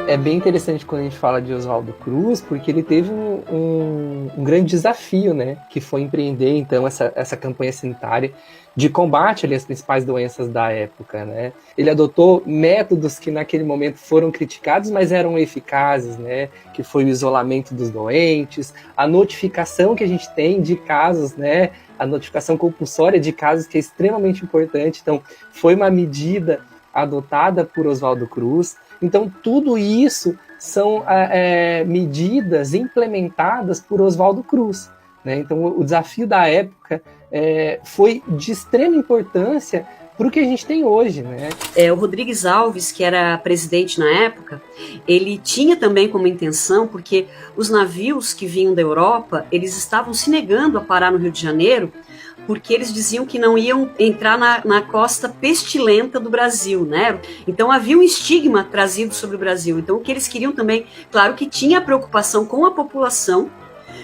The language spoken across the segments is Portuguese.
É bem interessante quando a gente fala de Oswaldo Cruz, porque ele teve um grande desafio, né? Que foi empreender, então, essa campanha sanitária de combate ali, às principais doenças da época, né? Ele adotou métodos que naquele momento foram criticados, mas eram eficazes, né? Que foi o isolamento dos doentes, a notificação que a gente tem de casos, né? A notificação compulsória de casos, que é extremamente importante. Então, foi uma medida adotada por Oswaldo Cruz. Então, tudo isso são medidas implementadas por Oswaldo Cruz, né? Então, o desafio da época foi de extrema importância para o que a gente tem hoje, né? O Rodrigues Alves, que era presidente na época, ele tinha também como intenção, porque os navios que vinham da Europa, eles estavam se negando a parar no Rio de Janeiro, porque eles diziam que não iam entrar na costa pestilenta do Brasil, né? Então havia um estigma trazido sobre o Brasil. Então o que eles queriam também, claro que tinha preocupação com a população,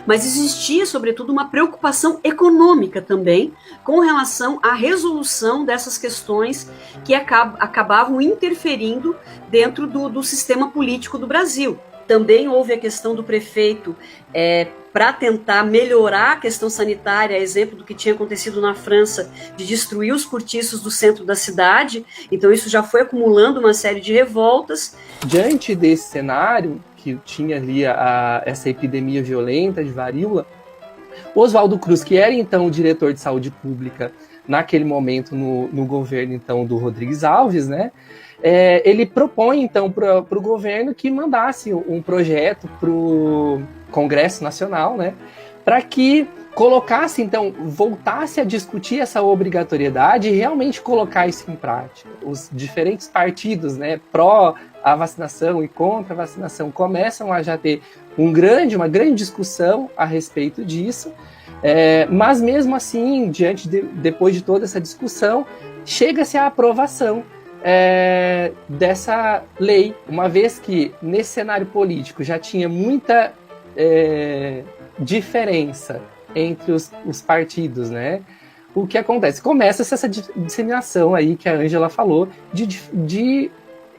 mas existia, sobretudo, uma preocupação econômica também com relação à resolução dessas questões que acabavam interferindo dentro do sistema político do Brasil. Também houve a questão do prefeito para tentar melhorar a questão sanitária, exemplo do que tinha acontecido na França, de destruir os cortiços do centro da cidade. Então isso já foi acumulando uma série de revoltas. Diante desse cenário, que tinha ali essa epidemia violenta de varíola, Oswaldo Cruz, que era então o diretor de saúde pública naquele momento no governo então do Rodrigues Alves, né? Ele propõe então para o governo que mandasse um projeto para o Congresso Nacional, né? Para que colocasse, então, voltasse a discutir essa obrigatoriedade e realmente colocar isso em prática. Os diferentes partidos, né, pró a vacinação e contra a vacinação começam a já ter uma grande discussão a respeito disso, mas mesmo assim, depois de toda essa discussão, chega-se à aprovação dessa lei, uma vez que nesse cenário político já tinha muita diferença entre os partidos, né? O que acontece? Começa essa disseminação aí que a Ângela falou de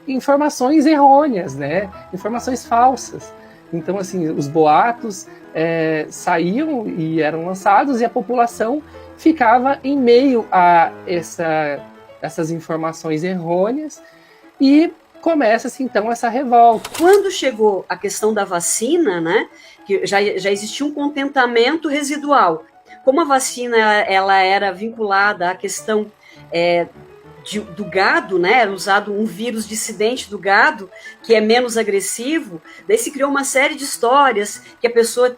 informações errôneas, né? Informações falsas. Então, assim, os boatos saíam e eram lançados e a população ficava em meio a essas informações errôneas e começa-se, então, essa revolta. Quando chegou a questão da vacina, né, que já existia um contentamento residual. Como a vacina ela era vinculada à questão do gado, né, era usado um vírus dissidente do gado, que é menos agressivo, daí se criou uma série de histórias que a pessoa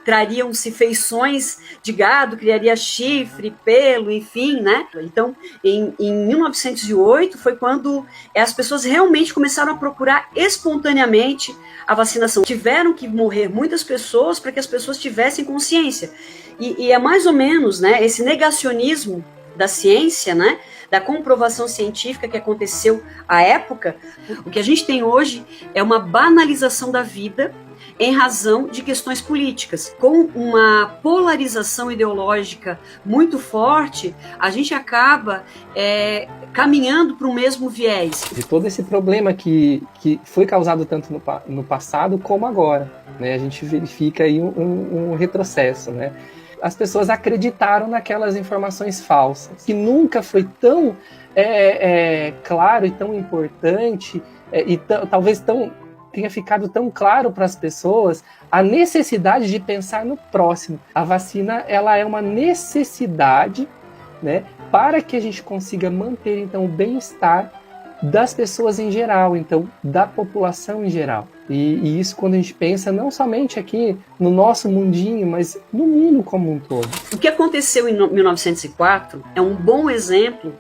trariam-se feições de gado, criaria chifre, pelo, enfim, né? Então, em 1908 foi quando as pessoas realmente começaram a procurar espontaneamente a vacinação. Tiveram que morrer muitas pessoas para que as pessoas tivessem consciência. E é mais ou menos, né, esse negacionismo da ciência, né, da comprovação científica que aconteceu à época. O que a gente tem hoje é uma banalização da vida em razão de questões políticas. Com uma polarização ideológica muito forte, a gente acaba caminhando para o mesmo viés. De todo esse problema que foi causado tanto no passado como agora, né, a gente verifica aí um retrocesso, né? As pessoas acreditaram naquelas informações falsas, que nunca foi tão claro e tão importante, talvez tenha ficado tão claro para as pessoas a necessidade de pensar no próximo. A vacina, ela é uma necessidade, né, para que a gente consiga manter, então, o bem-estar das pessoas em geral, então, da população em geral. E isso quando a gente pensa não somente aqui no nosso mundinho, mas no mundo como um todo. O que aconteceu em 1904 é um bom exemplo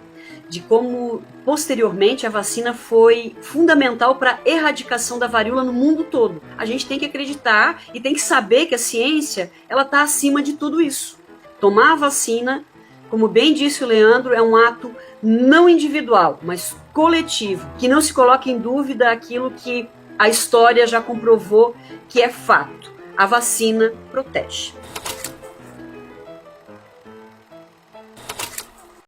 de como, posteriormente, a vacina foi fundamental para a erradicação da varíola no mundo todo. A gente tem que acreditar e tem que saber que a ciência ela está acima de tudo isso. Tomar a vacina, como bem disse o Leandro, é um ato não individual, mas coletivo, que não se coloque em dúvida aquilo que a história já comprovou que é fato. A vacina protege.